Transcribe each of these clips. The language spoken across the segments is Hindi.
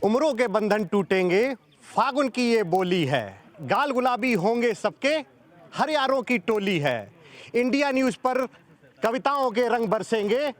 उम्रों के बंधन टूटेंगे, फागुन की ये बोली है। गाल गुलाबी होंगे सबके, हर यारों की टोली है। इंडिया न्यूज़ पर कविताओं के रंग बरसेंगे,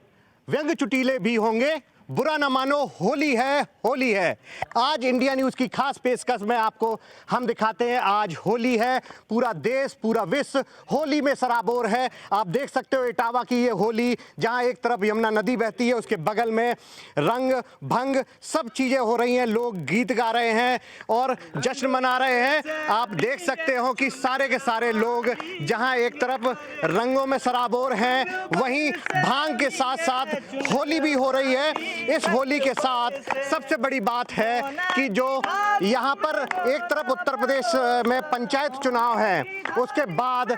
व्यंग चुटीले भी होंगे। बुरा न मानो, होली है, होली है। आज इंडिया न्यूज़ की खास पेशकश में आपको हम दिखाते हैं। आज होली है, पूरा देश, पूरा विश्व होली में सराबोर है। आप देख सकते हो इटावा की ये होली, जहां एक तरफ यमुना नदी बहती है, उसके बगल में रंग भंग सब चीज़ें हो रही हैं। लोग गीत गा रहे हैं और जश्न मना रहे हैं। आप देख सकते हो कि सारे के सारे लोग जहां एक तरफ रंगों में सराबोर हैं, वहीं भांग के साथ साथ होली भी हो रही है। इस होली के साथ सबसे बड़ी बात है कि जो यहाँ पर एक तरफ उत्तर प्रदेश में पंचायत चुनाव है, उसके बाद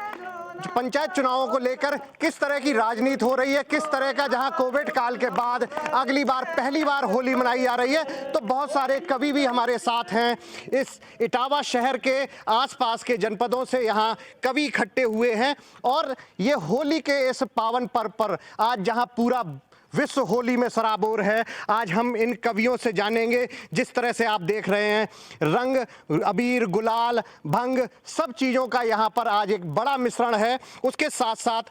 पंचायत चुनावों को लेकर किस तरह की राजनीति हो रही है, किस तरह का, जहां कोविड काल के बाद अगली बार पहली बार होली मनाई जा रही है, तो बहुत सारे कवि भी हमारे साथ हैं। इस इटावा शहर के आसपास के जनपदों से यहाँ कवि इकट्ठे हुए हैं और ये होली के इस पावन पर्व पर आज जहां पूरा विश्व होली में सराबोर है, आज हम इन कवियों से जानेंगे। जिस तरह से आप देख रहे हैं, रंग, अबीर, गुलाल, भंग सब चीज़ों का यहाँ पर आज एक बड़ा मिश्रण है। उसके साथ साथ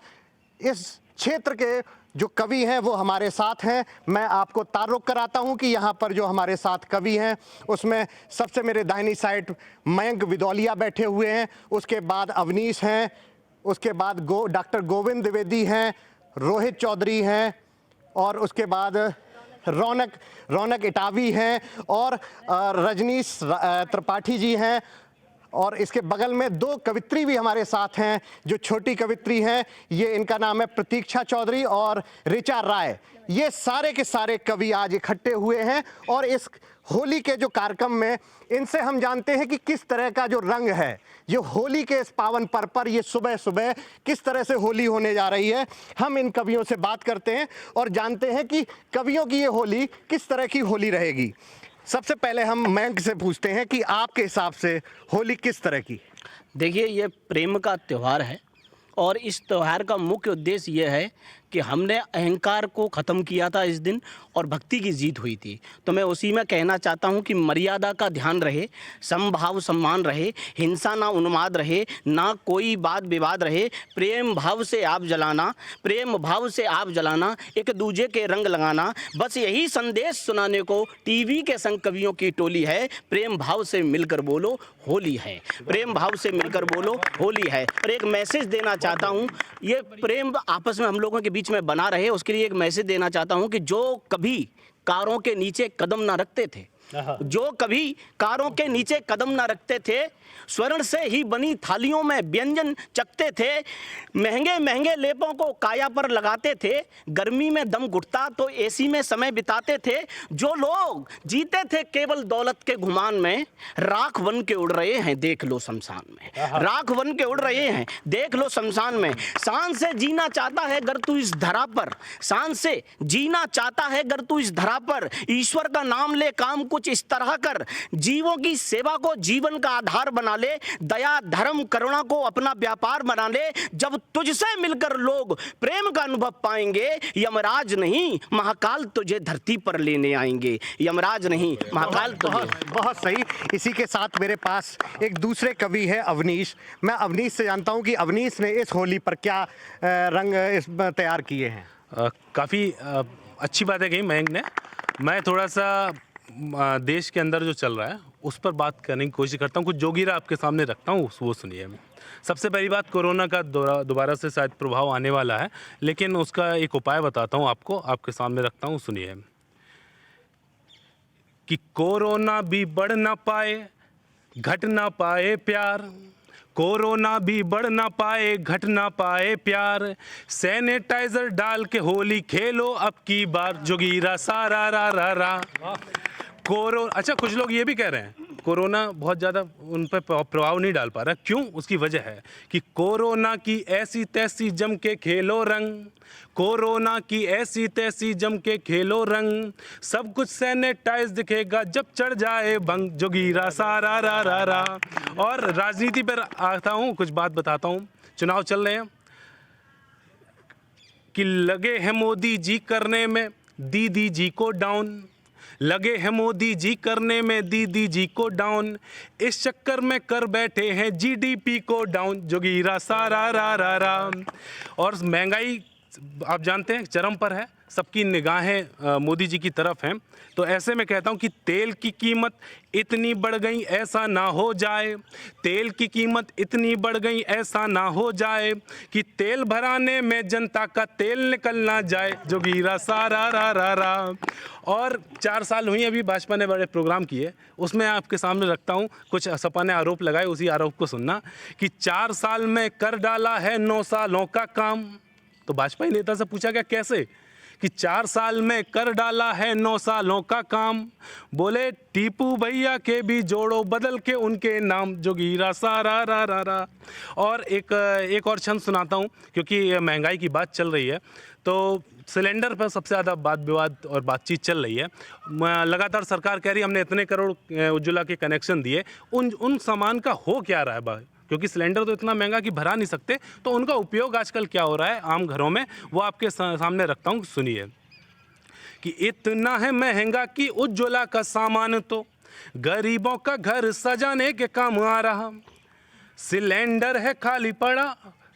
इस क्षेत्र के जो कवि हैं वो हमारे साथ हैं। मैं आपको तारुफ कराता हूं कि यहाँ पर जो हमारे साथ कवि हैं उसमें सबसे मेरे दाहिनी साइड मयंक विदौलिया बैठे हुए हैं, उसके बाद अवनीश हैं, उसके बाद डॉक्टर गोविंद द्विवेदी हैं, रोहित चौधरी हैं, और उसके बाद रौनक इटावी हैं, और रजनीश त्रिपाठी जी हैं, और इसके बगल में दो कवित्री भी हमारे साथ हैं जो छोटी कवित्री हैं। ये इनका नाम है प्रतीक्षा चौधरी और ऋचा राय। ये सारे के सारे कवि आज इकट्ठे हुए हैं और इस होली के जो कार्यक्रम में इनसे हम जानते हैं कि किस तरह का जो रंग है, जो होली के इस पावन पर्व पर ये सुबह सुबह किस तरह से होली होने जा रही है। हम इन कवियों से बात करते हैं और जानते हैं कि कवियों की ये होली किस तरह की होली रहेगी। सबसे पहले हम मयंक से पूछते हैं कि आपके हिसाब से होली किस तरह की? देखिए, ये प्रेम का त्यौहार है और इस त्यौहार का मुख्य उद्देश्य ये है कि हमने अहंकार को ख़त्म किया था इस दिन और भक्ति की जीत हुई थी। तो मैं उसी में कहना चाहता हूँ कि मर्यादा का ध्यान रहे, समभाव सम्मान रहे, हिंसा ना उन्माद रहे, ना कोई वाद विवाद रहे। प्रेम भाव से आप जलाना, प्रेम भाव से आप जलाना, एक दूजे के रंग लगाना, बस यही संदेश सुनाने को टीवी के संग कवियों की टोली है। प्रेम भाव से मिलकर बोलो होली है, प्रेम भाव से मिलकर बोलो होली है। और एक मैसेज देना चाहता हूँ, ये प्रेम आपस में हम लोगों के बीच में बना रहे, उसके लिए एक मैसेज देना चाहता हूं कि जो कभी कारों के नीचे कदम ना रखते थे, जो कभी कारों के नीचे कदम ना रखते थे, स्वर्ण से ही बनी थालियों में व्यंजन चखते थे, महंगे महंगे लेपों को काया पर लगाते थे, गर्मी में दम घुटता तो एसी में समय बिताते थे, जो लोग जीते थे केवल दौलत के गुमान में, राख बन के उड़ रहे हैं देख लो शमशान में, राख बन के उड़ रहे हैं देख लो शमशान में। शान से जीना चाहता है अगर तू इस धरा पर, शान से जीना चाहता है अगर तू इस धरा पर, ईश्वर का नाम ले, काम कुछ इस तरह कर, जीवों की सेवा को जीवन का आधार बना ले, दया धर्म करुणा को अपना व्यापार बना ले। जब तुझसे मिलकर लोग प्रेम का अनुभव पाएंगे, यमराज नहीं महाकाल तुझे धरती पर लेने आएंगे, यमराज नहीं महाकाल तुझे। बहुत सही। इसी के साथ मेरे पास एक दूसरे कवि है अवनीश। मैं अवनीश से जानता हूं कि अवनीश ने इस होली पर क्या रंग तैयार किए हैं। काफ़ी अच्छी बातें कही मयंक ने। मैं थोड़ा सा देश के अंदर जो चल रहा है उस पर बात करने की कोशिश करता हूँ। कुछ जोगीरा आपके सामने रखता हूँ, वो सुनिए। सबसे पहली बात, कोरोना का दोबारा से शायद प्रभाव आने वाला है, लेकिन उसका एक उपाय बताता हूँ आपको, आपके सामने रखता हूँ, सुनिए। कि कोरोना भी बढ़ ना पाए, घट ना पाए प्यार, कोरोना भी बढ़ ना पाए, घट ना पाए प्यार, सैनिटाइजर डाल के होली खेलो अब की बार, जोगीरा सारा रा रा रा। अच्छा, कुछ लोग ये भी कह रहे हैं कोरोना बहुत ज़्यादा उन पर प्रभाव नहीं डाल पा रहा। क्यों? उसकी वजह है कि कोरोना की ऐसी तैसी जम के खेलो रंग, कोरोना की ऐसी तैसी जम के खेलो रंग, सब कुछ सैनिटाइज दिखेगा जब चढ़ जाए भंग, जोगीरा सारा रा रा रा। और राजनीति पर आता हूँ, कुछ बात बताता हूँ। चुनाव चल रहे हैं कि लगे हैं मोदी जी करने में दीदी जी को डाउन, लगे हैं मोदी जी करने में दीदी जी को डाउन, इस चक्कर में कर बैठे हैं जीडीपी को डाउन, जोगीरा सारा रा रा रा। और महंगाई आप जानते हैं चरम पर है, सबकी निगाहें मोदी जी की तरफ हैं। तो ऐसे में कहता हूं कि तेल की कीमत इतनी बढ़ गई ऐसा ना हो जाए, तेल की कीमत इतनी बढ़ गई ऐसा ना हो जाए कि तेल भराने में जनता का तेल निकल ना जाए, जोगीरा सारा रा रा रा। और 4 साल हुई अभी भाजपा ने बड़े प्रोग्राम किए, उसमें आपके सामने रखता हूं कुछ सपा ने आरोप लगाए, उसी आरोप को सुनना कि 4 साल में कर डाला है 9 सालों का काम। तो भाजपा नेता से पूछा गया कैसे, कि 4 साल में कर डाला है 9 सालों का काम, बोले टीपू भैया के भी जोड़ो बदल के उनके नाम, जोगीरा सारा रा रा रा। और एक और छंद सुनाता हूँ क्योंकि महंगाई की बात चल रही है, तो सिलेंडर पर सबसे ज़्यादा वाद विवाद और बातचीत चल रही है। लगातार सरकार कह रही है हमने इतने करोड़ उज्ज्वला के कनेक्शन दिए, उन सामान का हो क्या रहा है भाई, क्योंकि सिलेंडर तो इतना महंगा कि भरा नहीं सकते, तो उनका उपयोग आजकल क्या हो रहा है आम घरों में, वो आपके सामने रखता हूँ, सुनिए। कि इतना है महंगा कि उज्ज्वला का सामान तो गरीबों का घर सजाने के काम आ रहा, सिलेंडर है खाली पड़ा,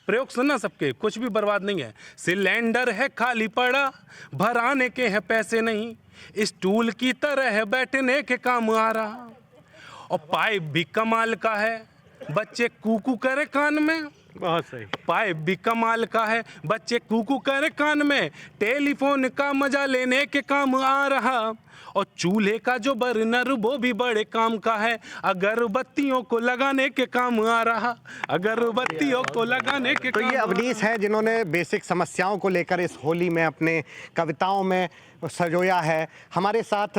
प्रयोग सुनना सबके, कुछ भी बर्बाद नहीं है, सिलेंडर है खाली पड़ा भराने के हैं पैसे नहीं, स्टूल की तरह बैठने के काम आ रहा। और पाइप भी कमाल का है, बच्चे कूकू करे कान में, बहुत सही। पाइप भी कमाल का है, बच्चे कूकू करे कान में, टेलीफोन का मजा लेने के काम आ रहा। और चूल्हे का जो बर्नर वो भी बड़े काम का है, अगरबत्तियों को लगाने के काम आ रहा, अगरबत्तियों को लगाने के तो काम ये अवनीश है जिन्होंने बेसिक समस्याओं को लेकर इस होली में अपने कविताओं में सजोया है। हमारे साथ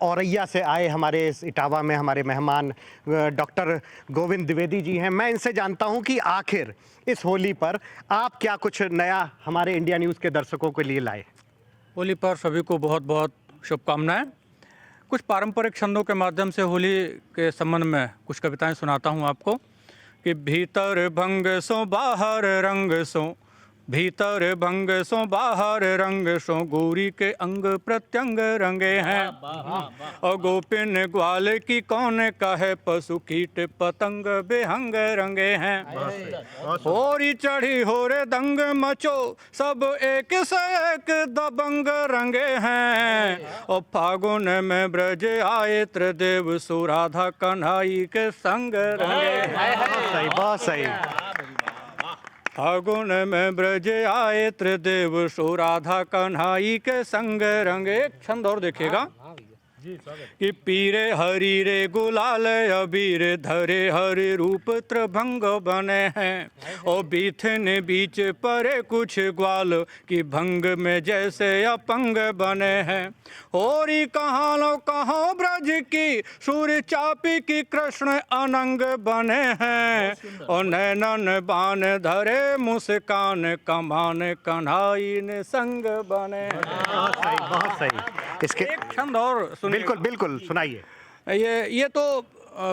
औरैया से आए हमारे इस इटावा में हमारे मेहमान डॉक्टर गोविंद द्विवेदी जी हैं। मैं इनसे जानता हूं कि आखिर इस होली पर आप क्या कुछ नया हमारे इंडिया न्यूज़ के दर्शकों के लिए लाए। होली पर सभी को बहुत बहुत शुभकामनाएं। कुछ पारंपरिक छंदों के माध्यम से होली के संबंध में कुछ कविताएं सुनाता हूं आपको। कि भीतर भंग सो बाहर रंग सो, भीतर भंग सो बाहर रंग सो, गोरी के अंग प्रत्यंग रंगे हैं। और गोपिन ग्वाल की कौन कहे, पशु कीट पतंग बेहंग रंगे हैं। होरी चढ़ी हो रे दंग मचो, सब एक से एक दबंग रंगे हैं। और फागुन में ब्रज आए त्रिदेव, सो राधा कन्हई के संग रंगे हैं। सही, बहुत सही। फागुन में ब्रज आए त्रिदेव, सो राधा कन्हई के संग रंगे। एक छंद और देखिएगा कि पीरे हरी रे गुलाल अबीर, धरे हरि रूप त्रिभंग बने हैं। और बीथन बीच परे कुछ ग्वाल, की भंग में जैसे अपंग बने हैं। होरी कहाँ लो कहाँ ब्रज की, सूर्य चापी की कृष्ण अनंग बने हैं। और नैनन बान धरे मुस्कान, कमान कन्हई ने संग बने हैं। बहुत सही, बहुत सही। इसके एक छंद और सुनिए। बिल्कुल बिल्कुल सुनाइए। ये तो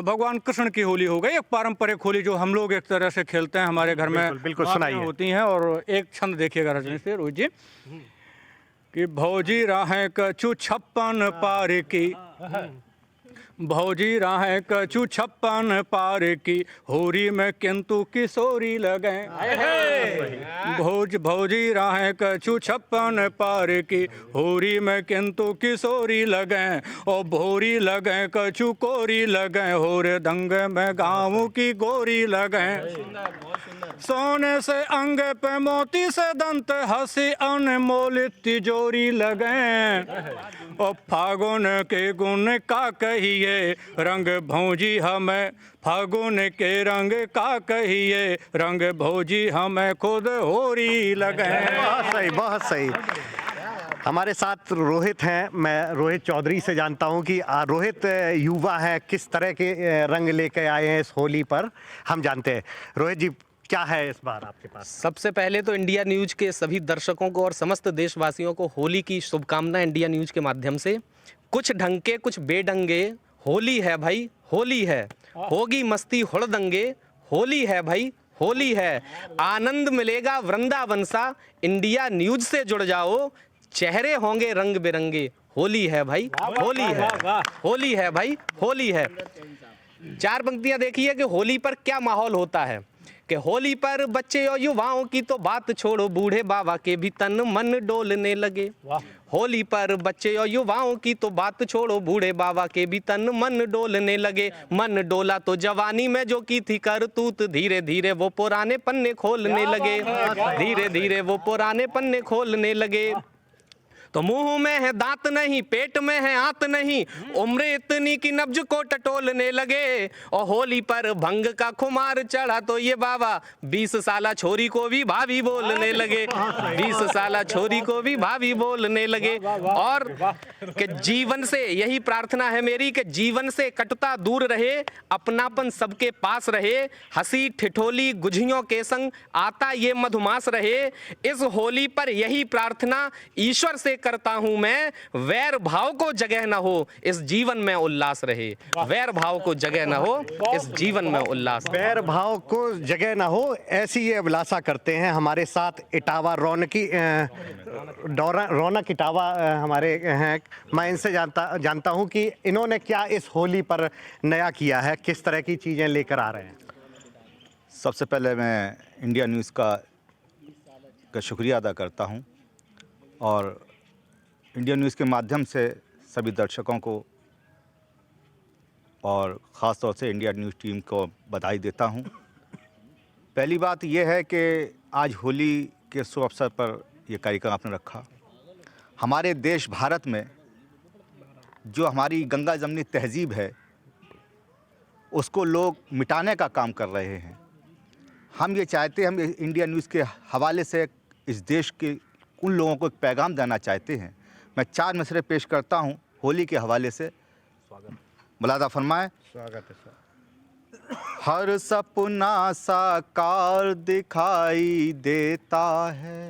भगवान कृष्ण की होली हो गई, एक पारंपरिक होली जो हम लोग एक तरह से खेलते हैं, हमारे घर में बिल्कुल सुनाइए। होती हैं। और एक छंद देखिएगा रजनी से रोज जी, कि भौजी राहें कछु 56 पार की, भौजी राहें कछु 56 पार की, होरी में किंतु किशोरी लगे। भौजी राहें कछु 56 पार की, होरी में किंतु किशोरी लगे। और भोरी लगे कछु कोरी लगे, होर दंग में गाँव की गोरी लगे। सोने से अंग पे मोती से दंत, हंसी अनमोल तिजोरी लगे। और फागुन के गुण का कहिए, रंग भौजी हमें, फागुन के रंग का कहिए, रंग भौजी हमें खुद होरी लगे। बहुत सही, बहुत सही। हमारे साथ रोहित हैं, मैं रोहित चौधरी से जानता हूं कि रोहित युवा है, किस तरह के रंग लेके आए हैं इस होली पर, हम जानते हैं। रोहित जी क्या है इस बार आपके पास? सबसे पहले तो इंडिया न्यूज़ के सभी दर्शकों को और समस्त देशवासियों को होली की शुभकामनाएं इंडिया न्यूज़ के माध्यम से। कुछ ढंग के कुछ बेढंगे, होली है भाई होली है, होगी मस्ती हुड़दंगे, होली है भाई होली है, आनंद मिलेगा वृंदावन सा, इंडिया न्यूज़ से जुड़ जाओ, चेहरे होंगे रंग बिरंगे, होली है भाई, होली है, होली है भाई, होली है। चार पंक्तियां देखिए कि होली पर क्या माहौल होता है कि होली पर बच्चे और युवाओं की तो बात छोड़ो, बूढ़े बाबा के भी तन मन डोलने लगे। होली पर बच्चे और युवाओं की तो बात छोड़ो, बूढ़े बाबा के भी तन मन डोलने लगे। मन डोला तो जवानी में जो की थी करतूत, धीरे धीरे वो पुराने पन्ने खोलने लगे, धीरे धीरे वो पुराने पन्ने खोलने लगे। तो मुंह में है दांत नहीं, पेट में है आंत नहीं, उम्र इतनी की नब्ज को टटोलने लगे। और होली पर भंग का खुमार चढ़ा तो ये बाबा 20 साला छोरी को भी भाभी बोलने लगे, 20 साला छोरी को भी भाभी बोलने लगे। और कि जीवन से यही प्रार्थना है मेरी कि जीवन से कटुता दूर रहे, अपनापन सबके पास रहे, हंसी ठिठोली गुझियों के संग आता ये मधुमास रहे। इस होली पर यही प्रार्थना ईश्वर से करता हूं मैं, वैर भाव को जगह न हो इस जीवन में उल्लास रहे, वैर भाव को जगह न हो इस जीवन में उल्लास। बैर भाव को जगह ना हो, ऐसी ये अभिलाषा करते हैं। हमारे साथ इटावा रौनक इटावा हमारे हैं। मैं इनसे जानता हूं कि इन्होंने क्या इस होली पर नया किया है, किस तरह की चीज़ें लेकर आ रहे हैं। सबसे पहले मैं इंडिया न्यूज़ का शुक्रिया अदा करता हूं और इंडिया न्यूज़ के माध्यम से सभी दर्शकों को और ख़ास तौर से इंडिया न्यूज़ टीम को बधाई देता हूं। पहली बात यह है कि आज होली के शुभ अवसर पर यह कार्यक्रम आपने रखा। हमारे देश भारत में जो हमारी गंगा जमनी तहजीब है उसको लोग मिटाने का काम कर रहे हैं। हम ये चाहते हैं, हम इंडिया न्यूज़ के हवाले से इस देश के उन लोगों को एक पैगाम देना चाहते हैं। मैं 4 मिसरे पेश करता हूं होली के हवाले से। मुलादा फरमाएं। स्वागत है सर। हर सपना साकार दिखाई देता है,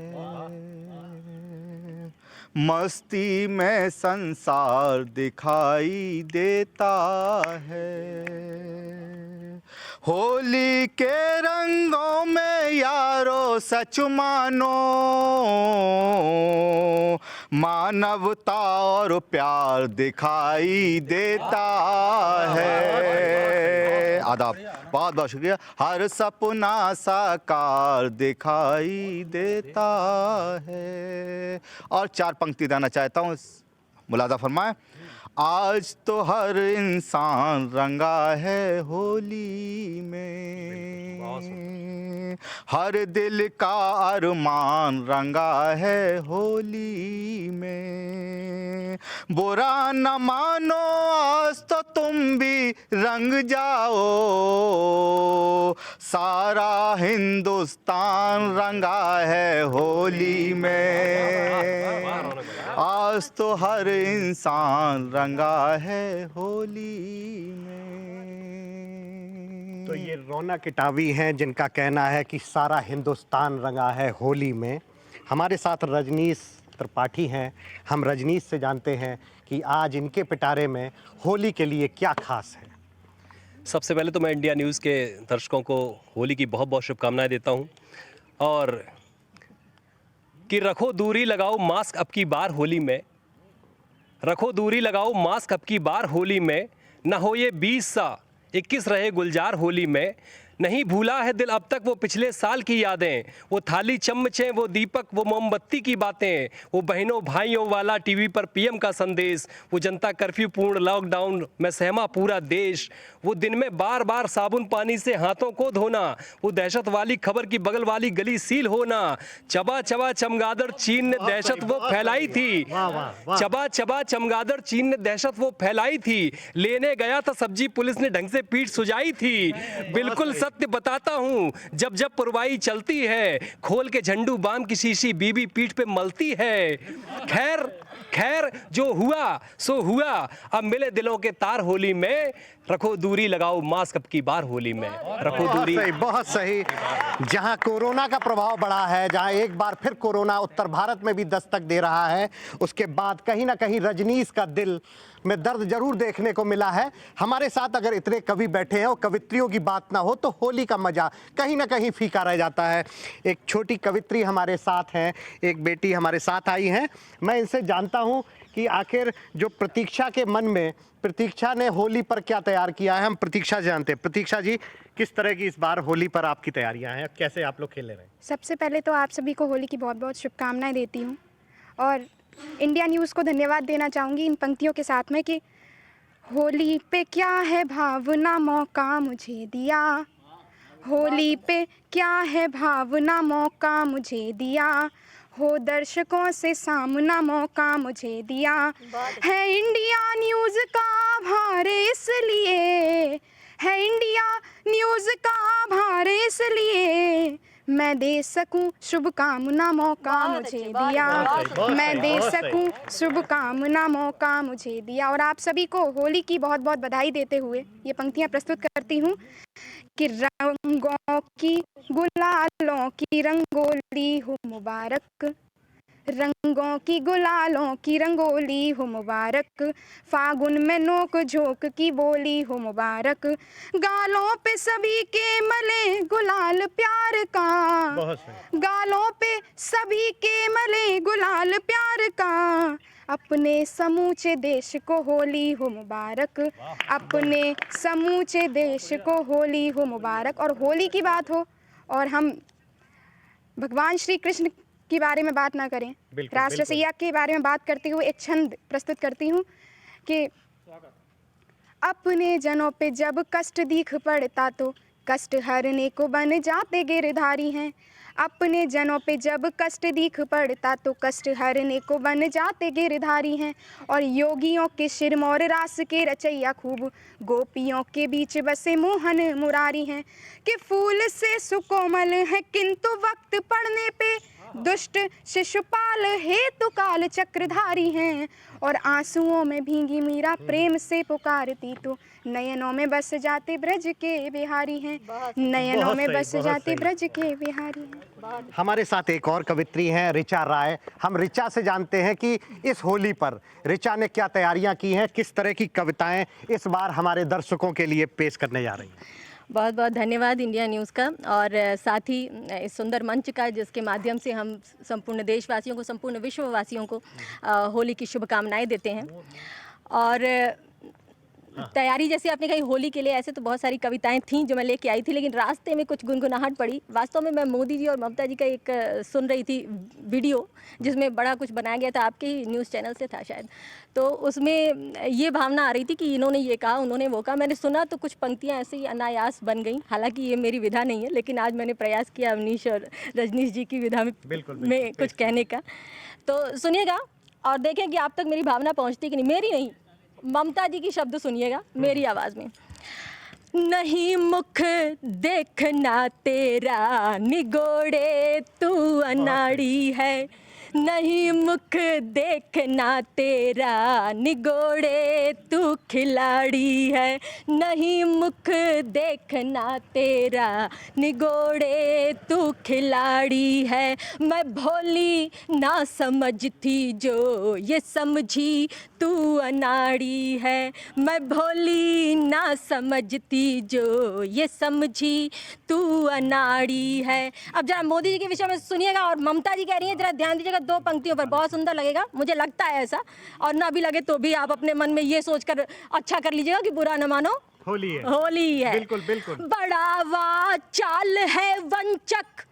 मस्ती में संसार दिखाई देता है। होली के रंगों में यारो सच मानो, मानवता और प्यार दिखाई देता है। आदाब, बहुत बहुत शुक्रिया। हर सपना साकार दिखाई देता है। और 4 पंक्ति देना चाहता हूँ, मुलादा फरमाएं। आज तो हर इंसान रंगा है होली में, हर दिल का अरमान रंगा है होली में। बुरा न मानो आज तो तुम भी रंग जाओ, सारा हिंदुस्तान रंगा है होली में। आज तो हर इंसान रंगा है होली में। तो ये रौनक इटावी हैं जिनका कहना है कि सारा हिंदुस्तान रंगा है होली में। हमारे साथ रजनीश त्रिपाठी हैं। हम रजनीश से जानते हैं कि आज इनके पिटारे में होली के लिए क्या खास है। सबसे पहले तो मैं इंडिया न्यूज़ के दर्शकों को होली की बहुत बहुत शुभकामनाएं देता हूं और कि रखो दूरी लगाओ मास्क अब की बार होली में, रखो दूरी लगाओ मास्क अब की बार होली में, न हो ये 20 सा 21 रहे गुलजार होली में। नहीं भूला है दिल अब तक वो पिछले साल की यादें, वो थाली चम्मचें, वो दीपक, वो मोमबत्ती की बातें, वो बहनों भाइयों वाला टीवी पर पीएम का संदेश, वो जनता कर्फ्यू पूर्ण लॉकडाउन में सहमा पूरा देश, वो दिन में बार बार साबुन पानी से हाथों को धोना, वो दहशत वाली खबर की बगल वाली गली सील होना। चबा चबा चमगादड़ चीन ने दहशत वो फैलाई थी, चबा चबा चमगादड़ चीन ने दहशत वो फैलाई थी। लेने गया था सब्जी पुलिस ने ढंग से पीठ सुझाई थी। बिल्कुल सत्य बताता हूँ जब जब पुरवाई चलती है, खोल के झंडू बाम की शीशी बीबी पीठ पे मलती है। खैर खैर जो हुआ सो हुआ, अब मिले दिलों के तार होली में, रखो दूरी लगाओ मास्क अब की बार होली में, रखो बहुत दूरी। सही, बहुत सही। जहां कोरोना का प्रभाव बढ़ा है, जहां एक बार फिर कोरोना उत्तर भारत में भी दस्तक दे रहा है, उसके बाद कहीं ना कहीं रजनीश का दिल में दर्द जरूर देखने को मिला है। हमारे साथ अगर इतने कवि बैठे हैं और कवित्रियों की बात ना हो तो होली का मजा कहीं ना कहीं फीका रह जाता है। एक छोटी कवित्री हमारे साथ हैं, एक बेटी हमारे साथ आई हैं। मैं इनसे जानता हूं कि आखिर जो प्रतीक्षा के मन में, प्रतीक्षा ने होली पर क्या तैयार किया है, हम प्रतीक्षा जानते हैं। प्रतीक्षा जी, किस तरह की इस बार होली पर आपकी तैयारियां हैं, कैसे आप लोग खेल रहे हैं? सबसे पहले तो आप सभी को होली की बहुत बहुत शुभकामनाएं देती हूँ और इंडिया न्यूज़ को धन्यवाद देना चाहूँगी इन पंक्तियों के साथ में कि होली पे क्या है भावना मौका मुझे दिया, होली पे क्या है भावना मौका मुझे दिया, हो दर्शकों से सामना मौका मुझे दिया, है इंडिया न्यूज़ का आभार इसलिए, है इंडिया न्यूज़ का आभार इसलिए, मैं दे सकूं शुभकामना मौका मुझे दिया, मैं दे सकूं शुभकामना मौका मुझे दिया। और आप सभी को होली की बहुत बहुत बधाई देते हुए ये पंक्तियां प्रस्तुत करती हूँ कि रंगों की गुलालों की रंगोली हो मुबारक, रंगों की गुलालों की रंगोली हो मुबारक, फागुन में नोक झोंक की बोली हो मुबारक, गालों पे सभी के मले गुलाल प्यार का, गालों पे सभी के मले गुलाल प्यार का, अपने समूचे देश को होली हो मुबारक, अपने समूचे देश को होली हो मुबारक। और होली की बात हो और हम भगवान श्री कृष्ण के बारे में बात ना करें, रास रसैया के बारे में बात करते हुए एक छंद प्रस्तुत करती हूँ कि अपने जनों पे जब कष्ट दिख पड़ता तो कष्ट हरने को बन जाते गिरधारी हैं, अपने जनों पे जब कष्ट दिख पड़ता तो कष्ट हरने को बन जाते गिरधारी हैं, और योगियों के शिरमौर रास के रचैया खूब गोपियों के बीच बसे मोहन मुरारी हैं, कि फूल से सुकोमल है किंतु वक्त पड़ने पे दुष्ट शिशुपाल हेतु काल चक्रधारी हैं, और आंसुओं में भींगी मीरा प्रेम से पुकारती तो नयनों में बस जाते ब्रज के बिहारी हैं, नयनों में बस जाते ब्रज के बिहारी हैं। हमारे साथ एक और कवित्री हैं, ऋचा राय। हम ऋचा से जानते हैं कि इस होली पर ऋचा ने क्या तैयारियां की हैं, किस तरह की कविताएं इस बार हमारे दर्शकों के लिए पेश करने जा रही हैं। बहुत बहुत धन्यवाद इंडिया न्यूज़ का और साथ ही इस सुंदर मंच का, जिसके माध्यम से हम संपूर्ण देशवासियों को, संपूर्ण विश्ववासियों को होली की शुभकामनाएं देते हैं। और तैयारी जैसे आपने कही होली के लिए, ऐसे तो बहुत सारी कविताएं थीं जो मैं लेके आई थी, लेकिन रास्ते में कुछ गुनगुनाहट पड़ी। वास्तव में मैं मोदी जी और ममता जी का एक सुन रही थी वीडियो, जिसमें बड़ा कुछ बनाया गया था, आपके ही न्यूज़ चैनल से था शायद, तो उसमें ये भावना आ रही थी कि इन्होंने ये कहा, उन्होंने वो कहा। मैंने सुना तो कुछ पंक्तियाँ ऐसे ही अनायास बन गई। हालांकि ये मेरी विधा नहीं है, लेकिन आज मैंने प्रयास किया अवनीश और रजनीश जी की विधा में कुछ कहने का। तो सुनिएगा और देखें कि आप तक मेरी भावना पहुँचती कि नहीं। मेरी नहीं, ममता जी की शब्द सुनिएगा मेरी आवाज़ में। नहीं मुख देखना तेरा निगोड़े तू अनाड़ी है, नहीं मुख देखना तेरा निगोड़े तू खिलाड़ी है, नहीं मुख देखना तेरा निगोड़े तू खिलाड़ी है। मैं भोली ना समझती जो ये समझी तू अनाड़ी है, मैं भोली ना समझती जो ये समझी तू अनाड़ी है। अब जरा मोदी जी के विषय में सुनिएगा और ममता जी कह रही हैं, जरा ध्यान दीजिएगा दो पंक्तियों पर, बहुत सुंदर लगेगा, मुझे लगता है ऐसा, और ना भी लगे तो भी आप अपने मन में ये सोचकर अच्छा कर लीजिएगा कि बुरा न मानो, होली है, होली है। बिल्कुल बिल्कुल। बड़ा वा चाल है वंचक,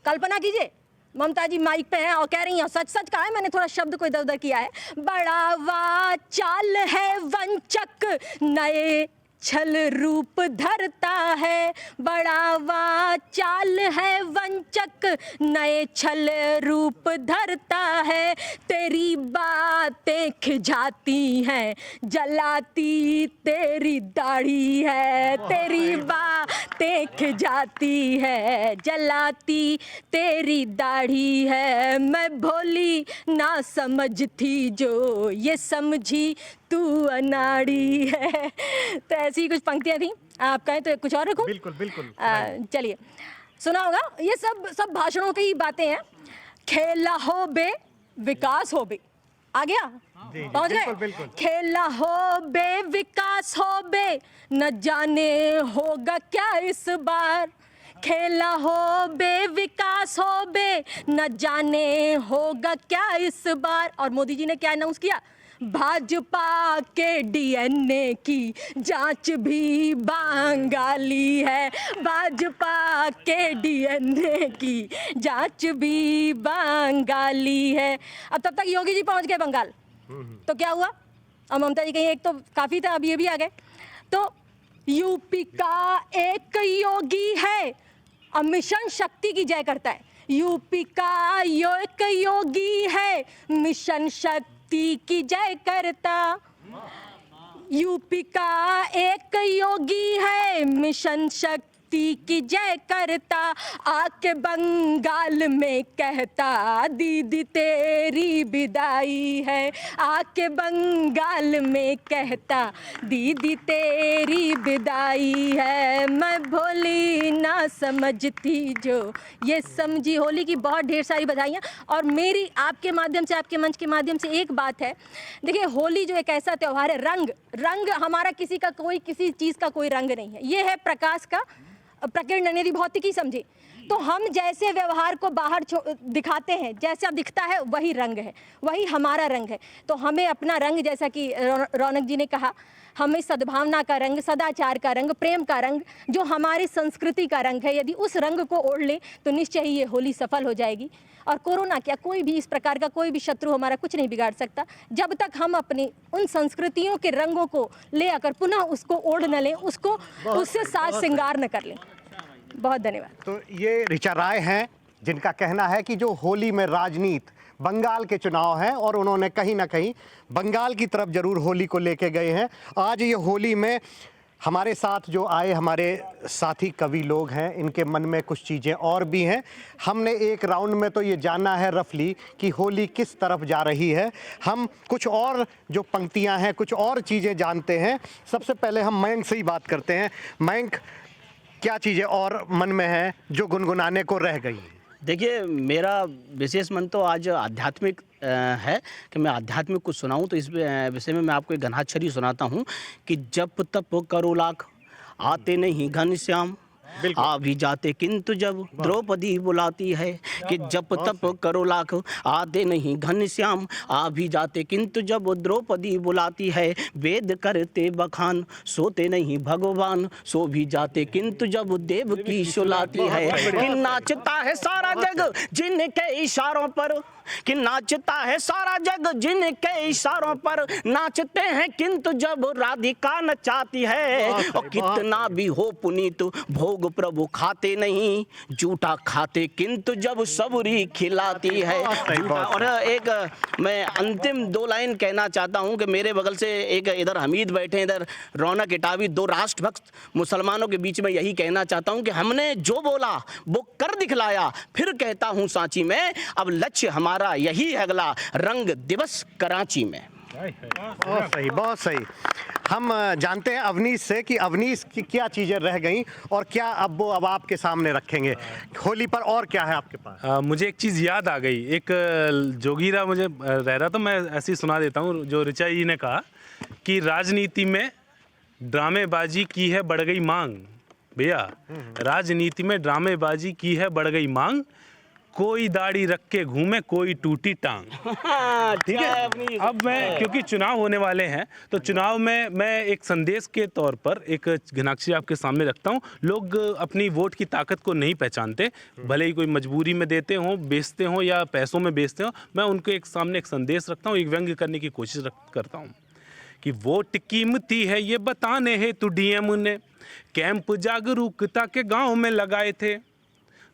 कल्पना कीजिए ममता जी माइक पे हैं और कह रही हैं, सच सच कहा है, मैंने थोड़ा शब्द को इधर उधर किया है। बड़ा वा चाल है वंचक नए छल रूप धरता है, बड़ा वा चाल है वंचक नए छल रूप धरता है। तेरी बातें खिंचाती हैं जलाती तेरी दाढ़ी है, तेरी बातें खिजाती है, जलाती तेरी दाढ़ी है। मैं भोली ना समझ थी जो ये समझी तू अनाड़ी है। तो ऐसी कुछ पंक्तियाँ थी। आप कहें तो कुछ और रखूं? बिल्कुल बिल्कुल। चलिए, सुना होगा, ये सब भाषणों की ही बातें हैं। खेला हो बे विकास हो बे, आ गया, पहुंच गए। खेला हो बे विकास हो बे, न जाने होगा क्या इस बार। खेला हो बे विकास हो बे, न जाने होगा क्या इस बार। और मोदी जी ने क्या अनाउंस किया? भाजपा के डीएनए की जांच भी बंगाली है। भाजपा के डीएनए की जांच भी बंगाली है। अब तब तक योगी जी पहुंच गए बंगाल, तो क्या हुआ? अब ममता जी कहीं एक तो काफ़ी था, अब ये भी आ गए। तो यूपी का एक योगी है, अब मिशन शक्ति की जय करता है। यूपी का एक योगी है, मिशन शक्ति की जय करता। यूपी का एक योगी है, मिशन शक्ति की जय करता। आके बंगाल में कहता दीदी तेरी विदाई है। आके बंगाल में कहता दीदी तेरी विदाई है। मैं भोली ना समझती जो ये समझी। होली की बहुत ढेर सारी बधाइयाँ। और मेरी आपके माध्यम से, आपके मंच के माध्यम से एक बात है, देखिए होली जो एक ऐसा त्यौहार है, रंग हमारा किसी का कोई किसी चीज़ का कोई रंग नहीं है। ये है प्रकाश का प्रकीर्ण यदि भौतिकी समझे तो हम जैसे व्यवहार को बाहर दिखाते हैं, जैसा दिखता है वही रंग है, वही हमारा रंग है। तो हमें अपना रंग, जैसा कि रौनक जी ने कहा, हमें सद्भावना का रंग, सदाचार का रंग, प्रेम का रंग, जो हमारी संस्कृति का रंग है, यदि उस रंग को ओढ़ लें तो निश्चय ही ये होली सफल हो जाएगी। और कोरोना क्या, कोई भी इस प्रकार का कोई भी शत्रु हमारा कुछ नहीं बिगाड़ सकता, जब तक हम अपनी उन संस्कृतियों के रंगों को ले आकर पुनः उसको ओढ़ न लें, उसको उससे साज श्रृंगार न कर लें। बहुत धन्यवाद। तो ये ऋचा राय हैं, जिनका कहना है कि जो होली में राजनीति, बंगाल के चुनाव हैं और उन्होंने कहीं ना कहीं बंगाल की तरफ जरूर होली को लेके गए हैं। आज ये होली में हमारे साथ जो आए हमारे साथी कवि लोग हैं, इनके मन में कुछ चीज़ें और भी हैं। हमने एक राउंड में तो ये जाना है रफली कि होली किस तरफ जा रही है। हम कुछ और जो पंक्तियां हैं, कुछ और चीज़ें जानते हैं। सबसे पहले हम मयंक से ही बात करते हैं। मयंक, क्या चीज़ें और मन में हैं जो गुनगुनाने को रह गई? देखिए, मेरा विशेष मन तो आज आध्यात्मिक है कि मैं आध्यात्मिक कुछ सुनाऊं। तो इस विषय में मैं आपको एक घनाक्षरी सुनाता हूं कि जप तप करो लाख आते नहीं घनश्याम, आ भी जाते किंतु जब द्रौपदी बुलाती है। कि जप तप करो लाख आते नहीं घनश्याम, आ भी जाते किंतु जब द्रौपदी बुलाती है। वेद करते बखान सोते नहीं भगवान, सो भी जाते किंतु जब देव की सुलाती है। कि नाचता है सारा जग जिनके इशारों पर, कि नाचता है सारा जग जिनके इशारों पर, नाचते हैं किंतु जब राधिका नचाती है। और कितना भी हो पुनीत भोग प्रभु खाते नहीं, झूठा खाते किंतु जब सबरी खिलाती है। और एक मैं अंतिम 2 लाइन कहना चाहता हूं कि मेरे बगल से एक इधर हमीद बैठे, इधर रौनक इटावी, 2 राष्ट्रभक्त मुसलमानों के बीच में यही कहना चाहता हूं कि हमने जो बोला वो कर दिखलाया, फिर कहता हूं सांची में, अब लक्ष्य हमारा यही है अगला रंग दिवस कराची में। बहुत सही, बहुत सही। हम जानते हैं अवनीश से कि अवनीश की क्या चीज़ें रह गई और क्या अब वो अब आपके सामने रखेंगे होली पर, और क्या है आपके पास? मुझे एक चीज़ याद आ गई। एक जोगीरा मुझे रह रहा, तो मैं ऐसे ही सुना देता हूँ। जो ऋचा जी ने कहा कि राजनीति में ड्रामेबाजी की है बढ़ गई मांग। भैया, राजनीति में ड्रामेबाजी की है बढ़ गई मांग, कोई दाढ़ी रख के घूमे कोई टूटी टांग। ठीक है। अब मैं, क्योंकि चुनाव होने वाले हैं, तो चुनाव में मैं एक संदेश के तौर पर एक घनाक्षरी आपके सामने रखता हूं। लोग अपनी वोट की ताकत को नहीं पहचानते, भले ही कोई मजबूरी में देते हों, बेचते हों या पैसों में बेचते हों। मैं उनके सामने एक संदेश रखता हूँ, एक व्यंग्य करने की कोशिश करता हूँ कि वोट कीमती है ये बताने हेतु डीएम ने कैंप जागरूकता के गाँव में लगाए थे।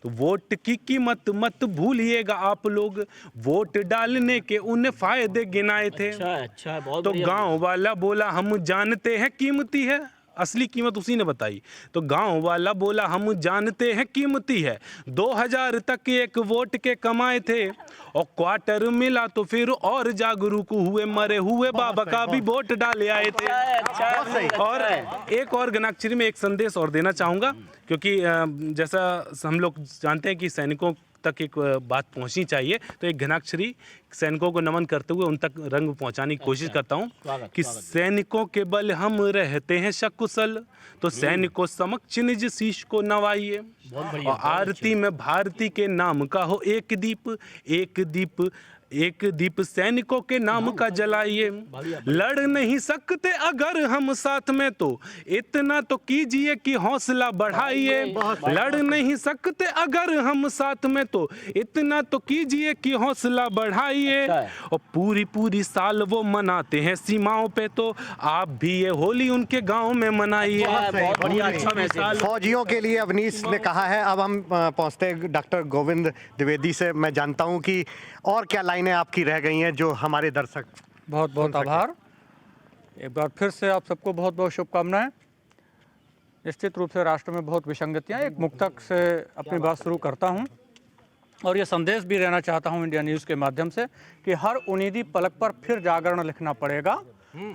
तो वोट की कीमत मत भूलिएगा आप लोग, वोट डालने के उन्हें फायदे गिनाए थे। अच्छा, बहुत तो गांव वाला बोला हम जानते हैं कीमती है, असली कीमत उसी ने बताई। तो गांव वाला बोला हम जानते हैं कीमती है, 2000 तक एक वोट के कमाए थे और क्वार्टर मिला तो फिर और जागरूक हुए, मरे हुए बाबा का भी वोट डाले आए थे। और एक और गणाक्षरी में एक संदेश और देना चाहूँगा, क्योंकि जैसा हम लोग जानते हैं कि सैनिकों तक एक बात पहुंचनी चाहिए, तो एक घनाक्षरी सैनिकों को नमन करते हुए उन तक रंग पहुंचाने की कोशिश करता हूं कि सैनिकों के बल हम रहते हैं सकुशल, तो सैनिकों समक्ष निज शीश को नवाइए और आरती में भारती के नाम का हो एक दीप, एक दीप सैनिकों के नाम का जलाइए। लड़ नहीं सकते अगर हम साथ में तो इतना तो कीजिए कि हौसला बढ़ाइए। लड़ नहीं सकते अगर हम साथ में तो इतना तो कीजिए कि हौसला बढ़ाइए। और पूरी साल वो मनाते हैं सीमाओं पे, तो आप भी ये होली उनके गांव में मनाइए। फौजियों के लिए अवनीश ने कहा है। अब हम पहुंचते हैं डॉक्टर गोविंद द्विवेदी से। मैं जानता हूं कि और क्या लाइनें आपकी रह गई हैं जो हमारे दर्शक। बहुत बहुत आभार। एक बार फिर से आप सबको बहुत बहुत शुभकामनाएं। निश्चित रूप से राष्ट्र में बहुत विसंगतियां, एक मुक्तक से अपनी बात शुरू करता हूं और ये संदेश भी देना चाहता हूं इंडिया न्यूज़ के माध्यम से कि हर उन्नीदी पलक पर फिर जागरण लिखना पड़ेगा,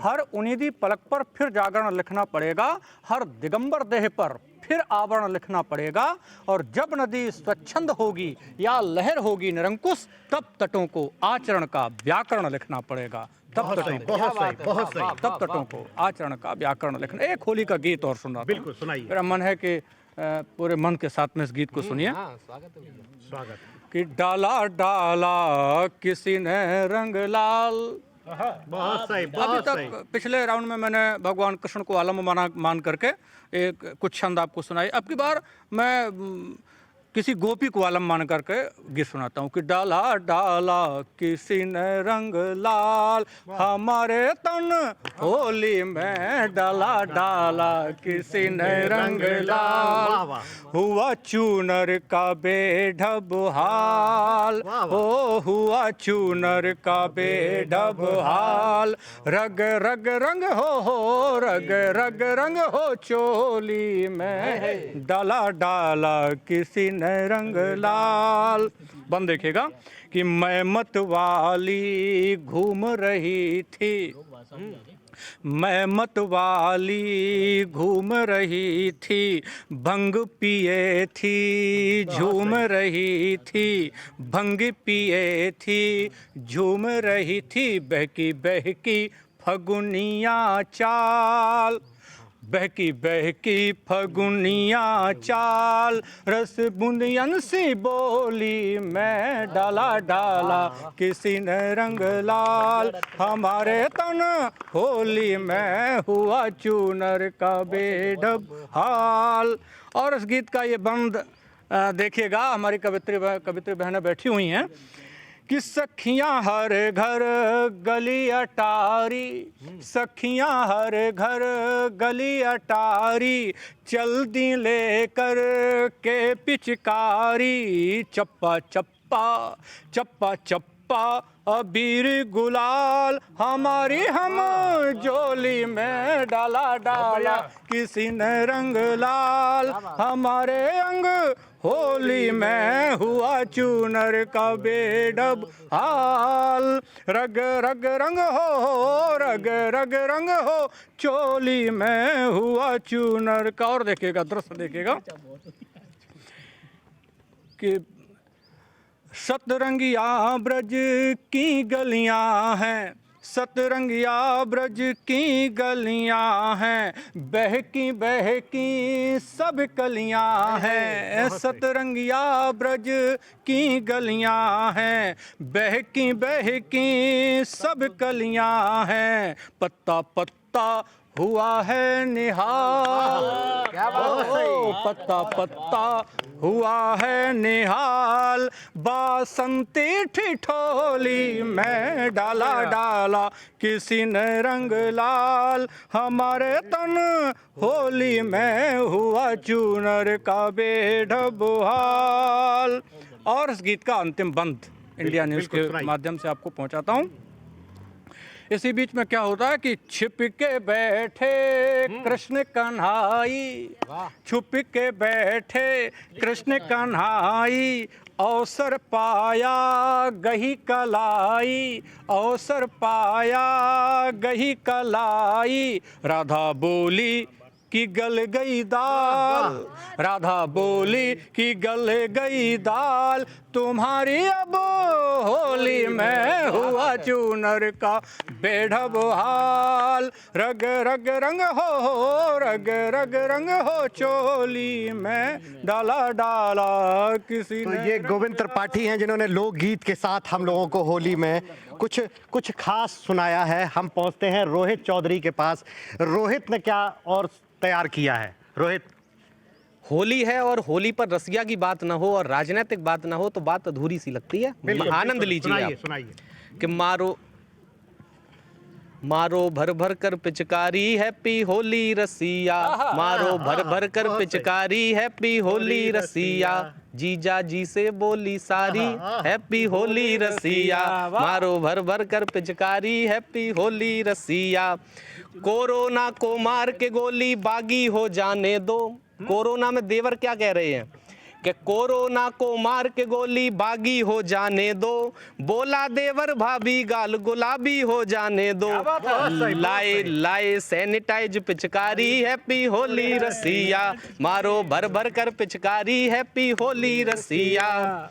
हर उन्नीदी पलक पर फिर जागरण लिखना पड़ेगा, हर दिगंबर देह पर फिर आवरण लिखना पड़ेगा। और जब नदी स्वच्छंद होगी या लहर होगी निरंकुश, तब तटों को आचरण का व्याकरण लिखना पड़ेगा। तब तटों को आचरण का व्याकरण लिखना। एक होली का गीत और सुना, बिल्कुल सुनाइए। मेरा मन है कि पूरे मन के साथ में इस गीत को सुनिए। स्वागत। कि डाला डाला किसी ने रंग लाल। बहुत सही, अभी बहुत तक सही। पिछले राउंड में मैंने भगवान कृष्ण को आलम मान करके एक कुछ छंद आपको सुनाई। अब की बार मैं किसी गोपी को आलम मान करके गीत सुनाता हूँ कि डाला डाला किसी ने रंग लाल, हमारे तन होली में डाला डाला किसी ने रंग लाल, हुआ चूनर का बेढब हाल, ओ हुआ चूनर का बेढब हाल, रग रग रंग हो रग रग रंग हो चोली में डाला डाला किसी ने रंग लाल। बंद देखिएगा कि मैं मत वाली घूम रही थी, मैं मत वाली घूम रही थी, भंग पिए थी झूम रही थी, भंग पिए थी झूम रही थी, बहकी बहकी फगुनिया चाल, बहकी बहकी फगुनिया चाल, रस बुंदियन सी बोली में डाला डाला किसी ने रंग लाल, हमारे तन होली में हुआ चूनर का बेढब हाल। और इस गीत का ये बंद देखिएगा, हमारी कवित्री बहनें बैठी हुई हैं कि सखियाँ हर घर गली अटारी, सखियाँ हर घर गली अटारी, चल दी लेकर के पिचकारी, चप्पा चप्पा चप्पा चप्पा अबीर गुलाल, हमारी हम जोली में डाला डाला किसी ने रंग लाल, हमारे अंग होली में हुआ चूनर का बेढब हाल, रग रग रंग हो रग रग रंग हो चोली में हुआ चूनर का। और देखिएगा दृश्य देखिएगा कि सतरंगिया ब्रज की गलियां हैं, सतरंगिया ब्रज की गलियां हैं, बहकी बहकी सब कलियां हैं, सतरंगिया ब्रज की गलियां हैं, बहकी बहकी सब कलियां हैं, पत्ता पत्ता हुआ है निहाल, पत्ता पत्ता हुआ है निहाल, बासंती ठिठोली में डाला डाला किसी ने रंग लाल, हमारे तन होली में हुआ चूनर का बेढब हाल। और इस गीत का अंतिम बंद इंडिया न्यूज़ के माध्यम से आपको पहुंचाता हूं इसी बीच में क्या होता है कि छिप के बैठे कृष्ण कन्हाई, छुप के बैठे कृष्ण कन्हाई, अवसर पाया गही कलाई, अवसर पाया गही कलाई, राधा बोली कि गल गई दाल, राधा बोली कि गल गई दाल, तुम्हारी अब होली में हुआ चूनर का बेढब हाल, रग रग रंग हो, रग रग रंग हो चोली में, डाला डाला किसी तो ने। ये गोविंद त्रिपाठी हैं जिन्होंने लोकगीत के साथ हम लोगों को होली में कुछ खास सुनाया है। हम पहुंचते हैं रोहित चौधरी के पास। रोहित ने क्या और तैयार किया है? रोहित, होली है और होली पर रसिया की बात ना हो और राजनीतिक बात ना हो तो बात अधूरी सी लगती है। आनंद लीजिए सुनाइए आप सुनाइए। कि मारो मारो भर भर कर पिचकारी, हैप्पी होली रसिया, मारो भर भर कर पिचकारी, हैप्पी होली रसिया, जीजा जी से बोली सारी, हैप्पी होली रसिया, मारो भर भर कर पिचकारी, हैप्पी होली रसिया, कोरोना को मार के गोली बागी हो जाने दो। कोरोना में देवर क्या कह रहे हैं कि कोरोना को मार के गोली बागी हो जाने दो, बोला देवर भाभी गाल गुलाबी हो जाने दो, लाए लाए सैनिटाइज पिचकारी, हैप्पी होली रसिया, मारो भर भर कर पिचकारी, हैप्पी होली रसिया,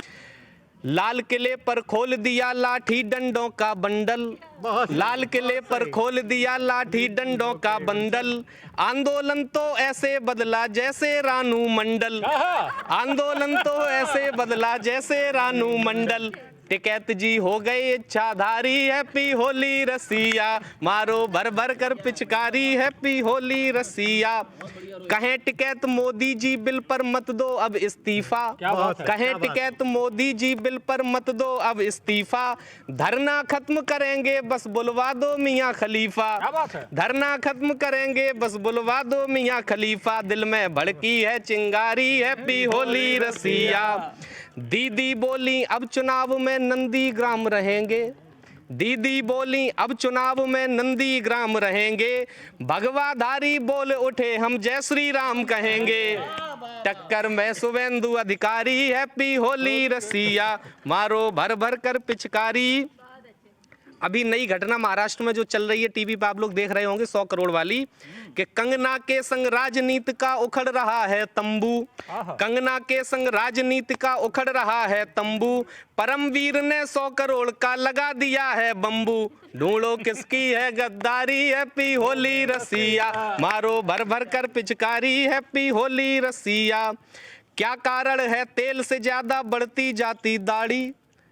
लाल किले पर खोल दिया लाठी डंडों का बंडल, लाल किले पर खोल दिया लाठी डंडों का बंडल, आंदोलन तो ऐसे बदला जैसे रानू मंडल, आंदोलन तो ऐसे बदला जैसे रानू मंडल, टिकैत जी हो गए इच्छाधारी, हैप्पी होली रसिया, मारो भर भर कर पिचकारी, हैप्पी होली रसिया, कहें टिकैत मोदी जी बिल पर मत दो अब इस्तीफा, कहें टिकैत मोदी जी बिल पर मत दो अब इस्तीफा, धरना खत्म करेंगे बस बुलवा दो मियां खलीफा, धरना खत्म करेंगे बस बुलवा दो मियां खलीफा, दिल में भड़की है चिंगारी, हैप्पी होली रसिया, दीदी बोली अब चुनाव में नंदी ग्राम रहेंगे, दीदी बोली अब चुनाव में नंदी ग्राम रहेंगे, भगवाधारी बोल उठे हम जय श्री राम कहेंगे, टक्कर में शुभेंदु अधिकारी, हैप्पी होली रसिया, मारो भर भर कर पिचकारी। अभी नई घटना महाराष्ट्र में जो चल रही है, टीवी पे आप लोग देख रहे होंगे 100 करोड़ वाली, कि कंगना के संग राजनीति का उखड़ रहा है तंबू, कंगना के संग राजनीति का उखड़ रहा है तंबू, परमवीर ने 100 करोड़ का लगा दिया है बंबू, ढूंढो किसकी है गद्दारी, हैप्पी होली रसिया, मारो भर भर कर पिचकारी, हैप्पी होली रसिया, क्या कारण है तेल से ज्यादा बढ़ती जाती दाढ़ी,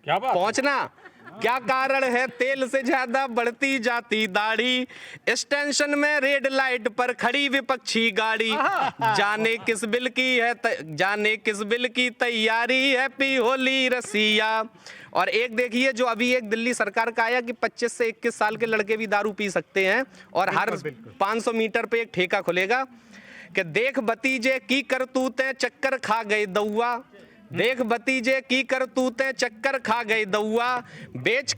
क्या बात? पहुंचना, क्या कारण है तेल से ज्यादा बढ़ती जाती दाढ़ी, स्टेशन में रेड लाइट पर खड़ी विपक्षी गाड़ी, जाने किस बिल की है जाने किस बिल की तैयारी, हैप्पी होली रसिया। और एक देखिए जो अभी एक दिल्ली सरकार का आया कि 25 से 21 साल के लड़के भी दारू पी सकते हैं और हर 500 मीटर पे एक ठेका खुलेगा, कि देख भतीजे की करतूतें चक्कर खा गए दौआ, देख भतीजे की करतूतें चक्कर खा गई दौआ, बेच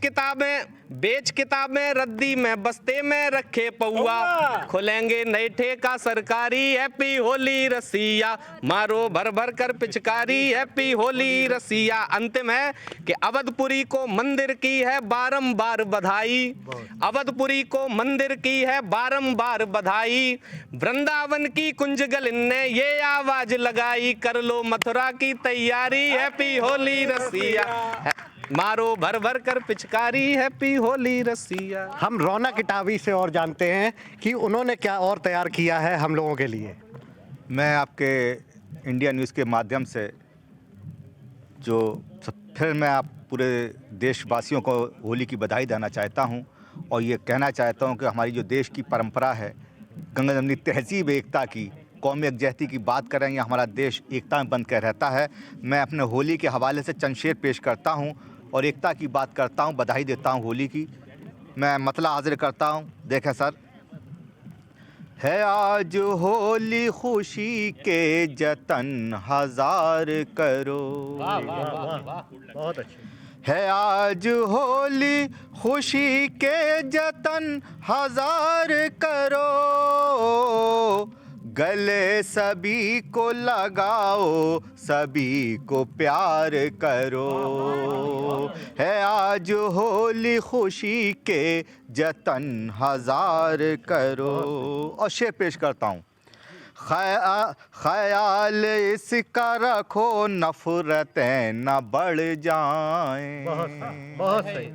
किताबें रद्दी में बस्ते में रखे पौआ, खुलेंगे नए ठेका सरकारी, हैप्पी होली रसिया, मारो भर भर कर पिचकारी, हैप्पी होली रसिया। अंतिम है कि अवधपुरी को मंदिर की है बारंबार बधाई, अवधपुरी को मंदिर की है बारंबार बधाई, वृंदावन की कुंजगलिन ने ये आवाज लगाई, कर लो मथुरा की तैयारी, हैप्पी होली रसिया, मारो भर भर कर पिचकारी, हैप्पी होली रसिया। हम रौनक इटावी से और जानते हैं कि उन्होंने क्या और तैयार किया है हम लोगों के लिए। मैं आपके इंडिया न्यूज़ के माध्यम से फिर मैं आप पूरे देशवासियों को होली की बधाई देना चाहता हूं और ये कहना चाहता हूं कि हमारी जो देश की परंपरा है, गंगा जमनी तहजीब एकता की, कौमी यकजहती की बात करें, या हमारा देश एकता में बंद कर रहता है। मैं अपने होली के हवाले से चंद शेर पेश करता हूं और एकता की बात करता हूं, बधाई देता हूं होली की। मैं मतला हाजिर करता हूं, देखें सर। है आज होली खुशी के जतन हजार करो, बहुत अच्छे। है आज होली खुशी के जतन हजार करो, गले सभी को लगाओ, सभी को प्यार करो। है आज होली खुशी के जतन हजार करो। और शेर पेश करता हूँ। ख्याल इसका रखो नफरतें न बढ़ जाएं। बहुत सही।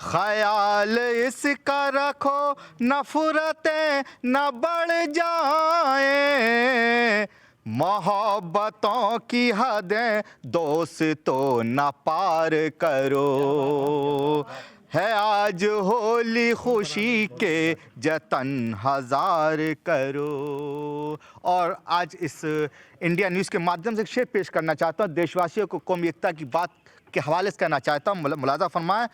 ख्याल इसका रखो नफरतें न बढ़ जाएं। मोहब्बतों की हदें दोस्तों न पार करो। है आज होली खुशी के जतन हजार करो। और आज इस इंडिया न्यूज़ के माध्यम से एक शेर पेश करना चाहता हूँ। देशवासियों को कौमी एकता की बात के हवाले से कहना चाहता हूँ। मुलाजा फरमाएं।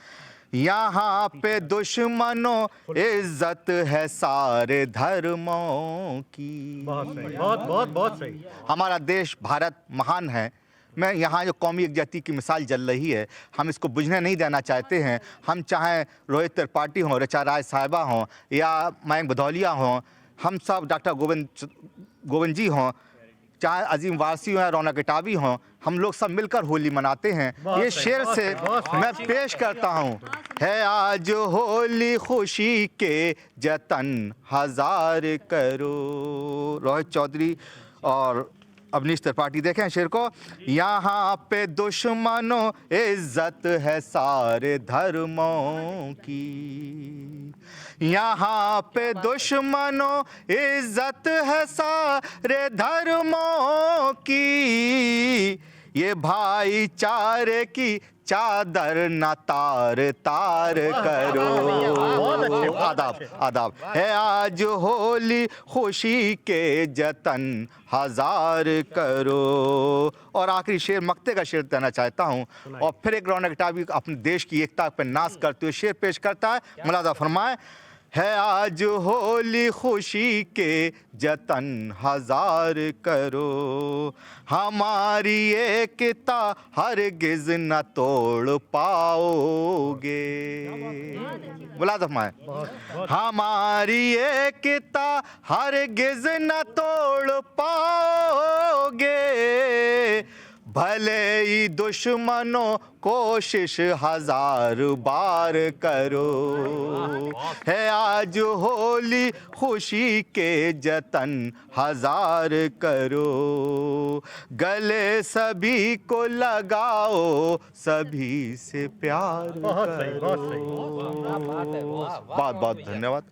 यहाँ पे दुश्मनों इज्जत है सारे धर्मों की। बहुत सही, बहुत सही। हमारा देश भारत महान है। मैं यहाँ जो कौमी एकजुटता की मिसाल जल रही है, हम इसको बुझने नहीं देना चाहते हैं। हम चाहे रोहित त्रिपाठी हों, ऋचा राय साहिबा हों या मयंक भदौलिया हों, हम सब डॉक्टर गोविंद जी हों, चाहे अजीम वारसी हों या रौनक इटावी हों, हम लोग सब मिलकर होली मनाते हैं। ये शेर से मैं पेश करता हूँ। है आज होली खुशी के जतन हजार करो। रोहित चौधरी और अवनीश त्रिपाठी देखें शेर को। यहाँ पे दुश्मनों इज्जत है सारे धर्मों की। यहाँ पे दुश्मनों इज्जत है सारे धर्मों की। ये भाईचारे की चादर न तार तार करो। आदाब। है आज होली खुशी के जतन हजार करो। और आखिरी शेर मक्ते का शेर देना चाहता हूँ। और फिर एक रौनक इटावी अपने देश की एकता पर नाश करते हुए शेर पेश करता है। मुलाजा फरमाए। है आज होली खुशी के जतन हजार करो। हमारी एकता हरगिज न तोड़ पाओगे। मुलाजा फरमाए। हमारी एकता हरगिज न तोड़ पाओगे। भले ही दुश्मनों कोशिश हजार बार करो। है आज होली खुशी के जतन हजार करो। गले सभी को लगाओ, सभी से प्यार करो। बहुत बहुत धन्यवाद।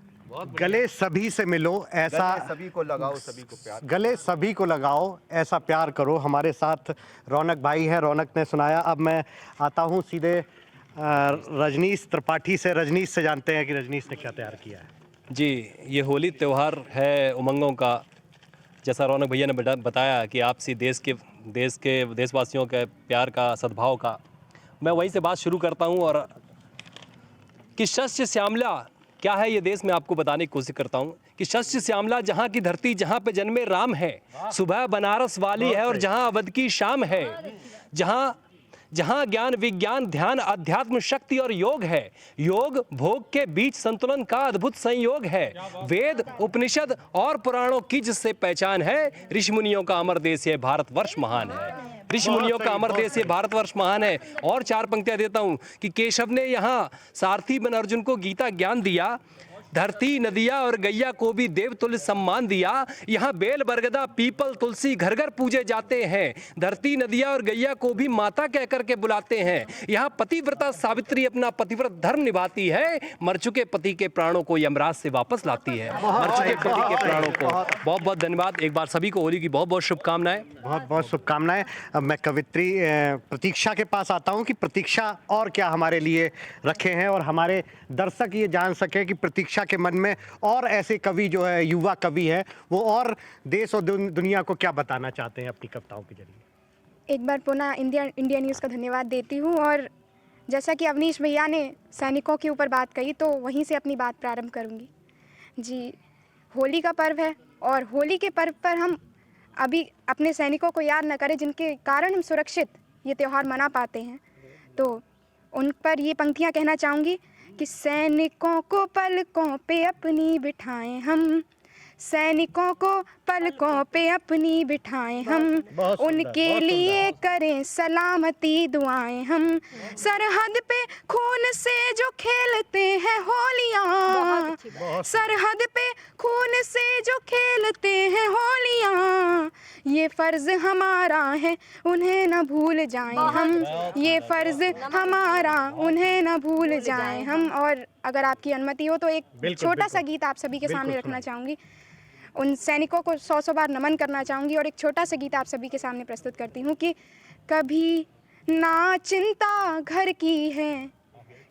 गले सभी से मिलो ऐसा, सभी को लगाओ, सभी को प्यार, गले सभी को लगाओ ऐसा प्यार करो। हमारे साथ रौनक भाई हैं, रौनक ने सुनाया। अब मैं आता हूं सीधे रजनीश त्रिपाठी से। रजनीश से जानते हैं कि रजनीश ने क्या तैयार किया है। जी, ये होली त्यौहार है उमंगों का। जैसा रौनक भैया ने बताया कि आपसी देशवासियों के प्यार का, सद्भाव का, मैं वहीं से बात शुरू करता हूं। और कि शस्य श्यामला क्या है ये देश, मैं आपको बताने की कोशिश करता हूँ कि शस्य श्यामला जहाँ की धरती, जहाँ पे जन्मे राम है, सुबह बनारस वाली है और जहाँ अवध की शाम है, जहाँ ज्ञान विज्ञान ध्यान अध्यात्म शक्ति और योग है, योग भोग के बीच संतुलन का अद्भुत संयोग है, वेद उपनिषद और पुराणों की जिससे पहचान है, ऋषि मुनियों का अमर देश ये भारतवर्ष महान है। ऋषि मुनियों का अमर देश ये भारतवर्ष महान है। और चार पंक्तियां देता हूं कि केशव ने यहाँ सारथी बन अर्जुन को गीता ज्ञान दिया, धरती नदिया और गैया को भी देवतुल्य सम्मान दिया। यहाँ बेल बरगदा पीपल तुलसी घर घर पूजे जाते हैं, धरती नदिया और गैया को भी माता कह करके बुलाते हैं। यहाँ पतिव्रता सावित्री अपना पतिव्रत धर्म निभाती है, मर चुके पति के प्राणों को यमराज से वापस लाती है। मर चुके पति के प्राणों को बहुत बहुत धन्यवाद। एक बार सभी को होली की बहुत बहुत शुभकामनाएं। बहुत बहुत शुभकामनाएं। अब मैं कवित्री प्रतीक्षा के पास आता हूं कि प्रतीक्षा और क्या हमारे लिए रखे हैं और हमारे दर्शक ये जान सके कि प्रतीक्षा के मन में और ऐसे कवि जो है, युवा कवि है, वो और देश और दुनिया को क्या बताना चाहते हैं अपनी कविताओं के जरिए। एक बार पुनः इंडिया न्यूज़ का धन्यवाद देती हूँ। और जैसा कि अवनीश भैया ने सैनिकों के ऊपर बात कही, तो वहीं से अपनी बात प्रारंभ करूँगी। जी, होली का पर्व है और होली के पर्व पर हम अभी अपने सैनिकों को याद न करें जिनके कारण हम सुरक्षित ये त्यौहार मना पाते हैं। तो उन पर ये पंक्तियाँ कहना चाहूँगी कि सैनिकों को पलकों पे अपनी बिठाएं हम, सैनिकों को पलकों पे अपनी बिठाएं हम, उनके लिए करें सलामती दुआएं हम, सरहद पे खून से जो खेलते हैं होलियां, सरहद पे खून से जो खेलते हैं होलियां, ये फ़र्ज़ हमारा है उन्हें न भूल जाएं हम, ये फ़र्ज़ हमारा उन्हें न भूल जाएं हम। और अगर आपकी अनुमति हो तो एक छोटा सा गीत आप सभी के सामने रखना चाहूँगी, उन सैनिकों को 100 बार नमन करना चाहूँगी और एक छोटा सा गीत आप सभी के सामने प्रस्तुत करती हूँ कि कभी ना चिंता घर की है,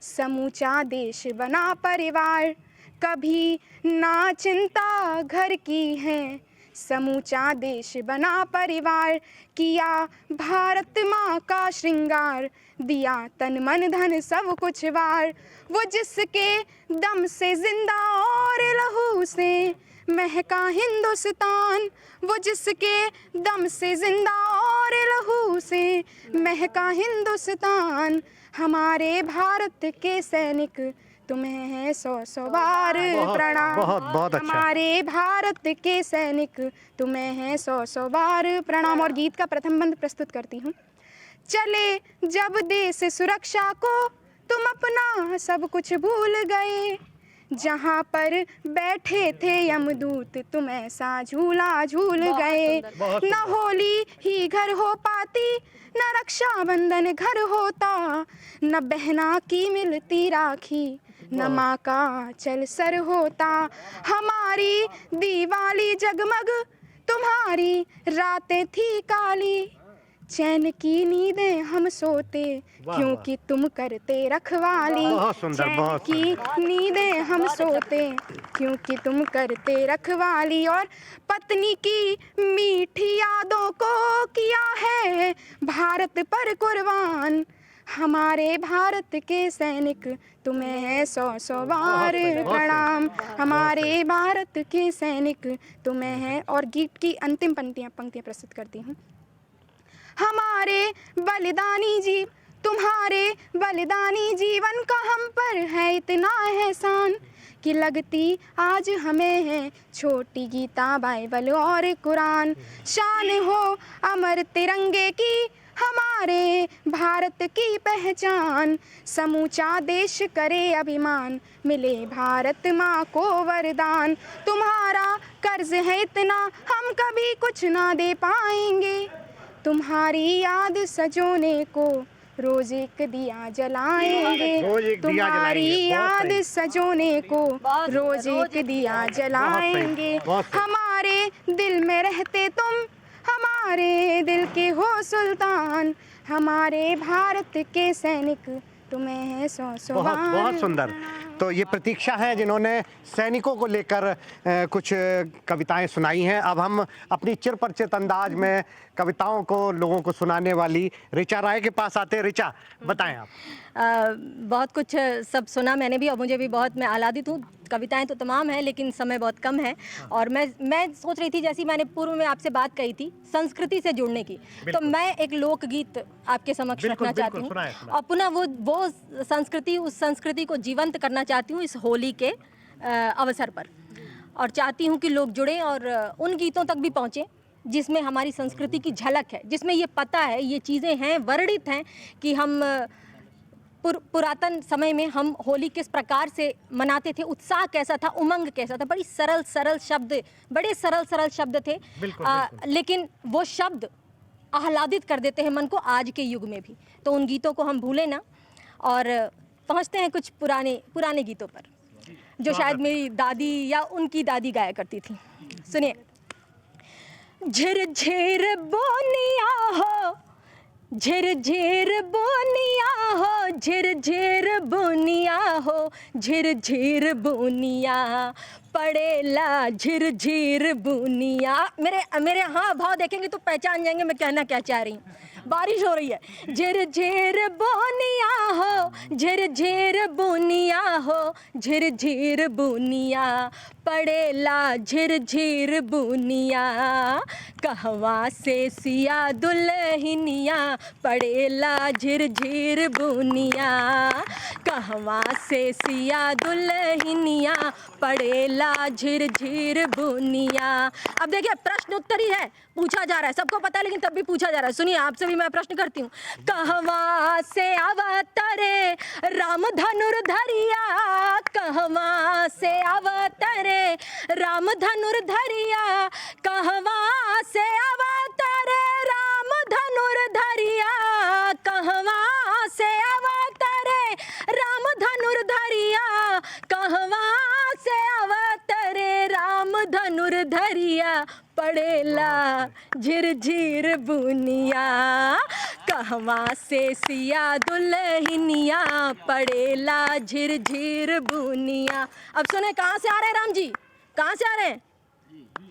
समूचा देश बना परिवार, कभी ना चिंता घर की है, समूचा देश बना परिवार, किया भारत माँ का श्रृंगार, दिया तन मन धन सब कुछ वार, वो जिसके दम से जिंदा और लहू से महका हिंदुस्तान, वो जिसके दम से जिंदा और लहू से महका हिंदुस्तान, हमारे भारत के सैनिक तुम्हें है 100 बार प्रणाम, बहुत अच्छा। हमारे भारत के सैनिक तुम्हें है 100 बार प्रणाम। और गीत का प्रथम बंद प्रस्तुत करती हूँ। चले जब देश सुरक्षा को तुम अपना सब कुछ भूल गए, जहाँ पर बैठे थे यमदूत तुम ऐसा झूला झूल गए, न होली ही घर हो पाती, न रक्षाबंधन घर होता, न बहना की मिलती राखी, न माँ का चल सर होता, हमारी दीवाली जगमग तुम्हारी रातें थी काली, चैन की नींदें हम सोते क्योंकि तुम करते रखवाली, चैन की नींदें हम सोते क्योंकि तुम करते रखवाली, और पत्नी की मीठी यादों को किया है भारत पर कुर्बान, हमारे भारत के सैनिक तुम्हें है 100 बार प्रणाम, हमारे भारत के सैनिक तुम्हें है। और गीत की अंतिम पंक्तियाँ प्रस्तुत करती हूँ। हमारे बलिदानी जी तुम्हारे बलिदानी जीवन का हम पर है इतना एहसान कि लगती आज हमें है छोटी गीता बाइबल और कुरान, शान हो अमर तिरंगे की हमारे भारत की पहचान, समूचा देश करे अभिमान, मिले भारत माँ को वरदान, तुम्हारा कर्ज है इतना हम कभी कुछ ना दे पाएंगे, तुम्हारी याद सजोने को रोज एक दिया जलाएंगे, तुम्हारी याद सजोने को रोज एक दिया जलाएंगे, हमारे दिल में रहते तुम, हमारे दिल के हो सुल्तान, हमारे भारत के सैनिक तुम्हें है 100 बहुत सुंदर। तो ये प्रतीक्षा है जिन्होंने सैनिकों को लेकर कुछ कविताएं सुनाई हैं। अब हम अपनी चिरपरिचित अंदाज में कविताओं को लोगों को सुनाने वाली ऋचा राय के पास आते हैं। ऋचा, बताएं आप। बहुत कुछ सब सुना मैंने भी और मुझे भी बहुत, मैं आह्लादित हूँ। कविताएं तो तमाम हैं लेकिन समय बहुत कम है, और मैं सोच रही थी, जैसी मैंने पूर्व में आपसे बात कही थी संस्कृति से जुड़ने की, तो मैं एक लोकगीत आपके समक्ष रखना चाहती हूँ और पुनः वो संस्कृति, उस संस्कृति को जीवंत करना चाहती हूँ इस होली के अवसर पर, और चाहती हूँ कि लोग जुड़ें और उन गीतों तक भी पहुँचें जिसमें हमारी संस्कृति की झलक है, जिसमें ये पता है, ये चीज़ें हैं, वर्णित हैं कि हम पुरातन समय में हम होली किस प्रकार से मनाते थे, उत्साह कैसा था, उमंग कैसा था। बड़ी सरल शब्द, बड़े सरल शब्द थे, लेकिन वो शब्द आह्लादित कर देते हैं मन को आज के युग में भी। तो उन गीतों को हम भूलें ना और पहुंचते हैं कुछ पुराने गीतों पर जो शायद मेरी दादी या उनकी दादी गाया करती थी। सुनिए। झिर बोनिया हो, झिर बोनिया हो, झिर बोनिया हो, झिर बोनिया, पड़ेला झिरझिर बुनिया। मेरे मेरे हाँ भाव देखेंगे तो पहचान जाएंगे मैं कहना क्या चाह रही हूँ। बारिश हो रही है, झिरझिर बुनिया हो, झिरझिर बुनिया हो, झिरझिर बुनिया, पड़ेला झिरझिर बुनिया, कहवा से सिया दुल्हनिया, पड़ेला झिरझिर बुनिया, कहवा से सिया दुल्हनिया, पड़ेला झिरझिर बुनिया। अब देखिए प्रश्न उत्तर ही है, पूछा जा रहा है, सबको पता है लेकिन तब भी पूछा जा रहा है। सुनिए आपसे भी मैं प्रश्न करती हूँ। कहवा से अवतरे राम धनुर्धरिया, कहवा से अवतरे राम धनुर्धरिया, कहवा से अवतरे राम धनुर्धरिया, कहवा से अवतरे राम धनुर्धरिया, कहवा से अवतरे राम धनुर्धरिया, पड़ेला झिरझिर बुनिया, कहवा से सिया दुल्हनिया, पड़ेला झिरझिर बुनिया। अब सुने कहाँ से आ रहे हैं राम जी, कहाँ से आ रहे हैं,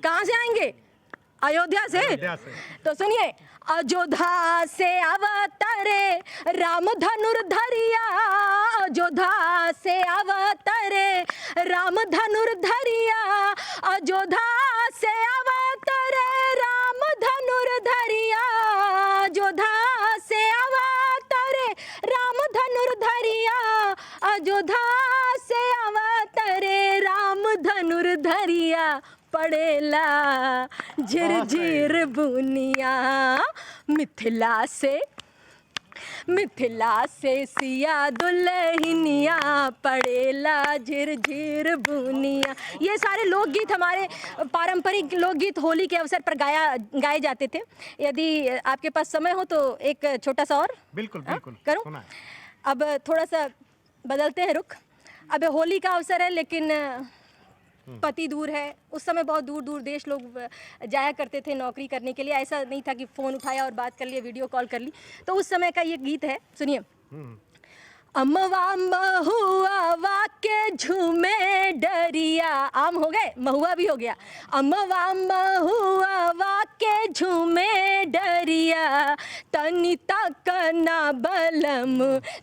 कहाँ से आएंगे? अयोध्या से। तो सुनिए, अयोध्या से अवतरे राम धनुर्धरिया, अयोध्या से अवतरे राम धनुर्धरिया, अयोध्या से अवतरे राम धनुर्धरिया, अयोध्या से अवतरे राम धनुर्धरिया, अयोध्या से अवतरे राम धनुर्धरिया, पड़ेला झिरझिर बुनिया। मिथिला से सिया दुल्हनिया, पड़ेला झिरझिर बुनिया। ये सारे लोकगीत हमारे पारंपरिक लोकगीत होली के अवसर पर गाए जाते थे। यदि आपके पास समय हो तो एक छोटा सा और बिल्कुल बिल्कुल करूं। अब थोड़ा सा बदलते हैं रुख। अब होली का अवसर है लेकिन पति दूर है। उस समय बहुत दूर दूर देश लोग जाया करते थे नौकरी करने के लिए। ऐसा नहीं था कि फ़ोन उठाया और बात कर लिए, वीडियो कॉल कर ली। तो उस समय का ये गीत है, सुनिए। अमवा महुआ वाके झूमे डरिया, आम हो गए, महुआ भी हो गया। अमवा महुआ वाके झूमे डरिया, तनिता कना बलम,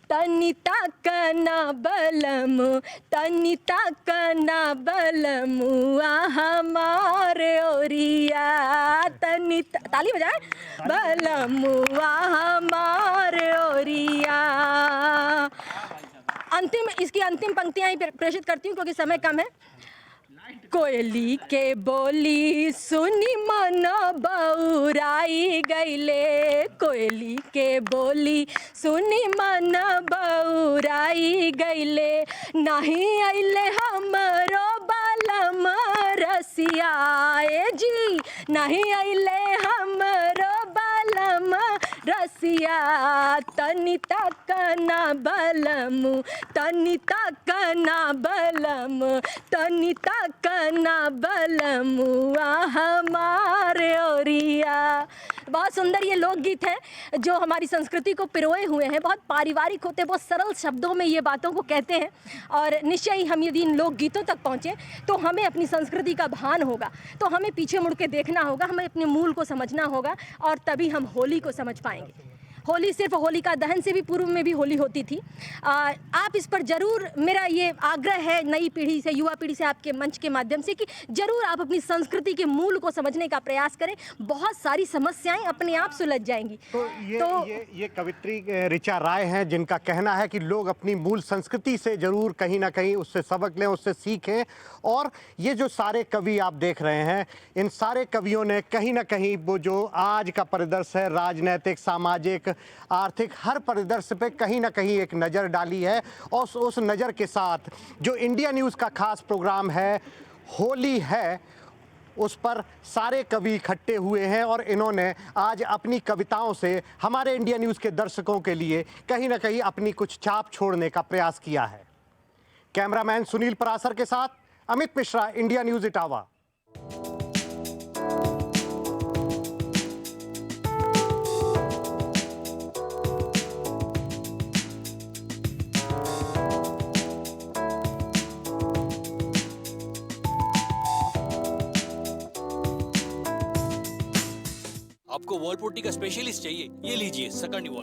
तनिता कना बलम, तनिता कना बलम, हमारे ओरिया, तनिता, ताली बजाए, बलम हमारे ओरिया। अंतिम, इसकी अंतिम पंक्तियां ही प्रेषित करती हूँ क्योंकि समय कम है। कोयली के बोली सुनी मन बौराई गईले, कोयली के बोली सुनी मन बौराई गईले, नहीं अइले हमरो बलम रसिया, जी नहीं अइले हमरो बलम रसिया, तनिता कना बलम, तनिता कना बलम, तनिता कना बलम, हमारे ओरिया। बहुत सुंदर ये लोकगीत है जो हमारी संस्कृति को पिरोए हुए हैं। बहुत पारिवारिक होते हैं, बहुत सरल शब्दों में ये बातों को कहते हैं। और निश्चय ही हम यदि इन लोकगीतों तक पहुँचें तो हमें अपनी संस्कृति का भान होगा, तो हमें पीछे मुड़ के देखना होगा, हमें अपने मूल को समझना होगा और तभी हम होली को समझ पाएंगे। होली सिर्फ होलिका दहन से भी पूर्व में भी होली होती थी। आप इस पर ज़रूर, मेरा ये आग्रह है नई पीढ़ी से, युवा पीढ़ी से, आपके मंच के माध्यम से कि ज़रूर आप अपनी संस्कृति के मूल को समझने का प्रयास करें। बहुत सारी समस्याएं अपने आप सुलझ जाएंगी। तो ये कवित्री ऋचा राय हैं जिनका कहना है कि लोग अपनी मूल संस्कृति से ज़रूर कहीं ना कहीं उससे सबक लें, उससे सीखें। और ये जो सारे कवि आप देख रहे हैं, इन सारे कवियों ने कहीं ना कहीं वो जो आज का परिदृश्य है, राजनैतिक, सामाजिक, आर्थिक, हर परिदृश्य पे कहीं ना कहीं एक नज़र डाली है। और उस नज़र के साथ जो इंडिया न्यूज़ का खास प्रोग्राम है होली है, उस पर सारे कवि इकट्ठे हुए हैं और इन्होंने आज अपनी कविताओं से हमारे इंडिया न्यूज़ के दर्शकों के लिए कहीं ना कहीं अपनी कुछ छाप छोड़ने का प्रयास किया है। कैमरामैन सुनील परासर के साथ अमित मिश्रा, इंडिया न्यूज़ इटावा। आपको वॉल पुट्टी का स्पेशलिस्ट चाहिए, ये लीजिए सकंड वॉल।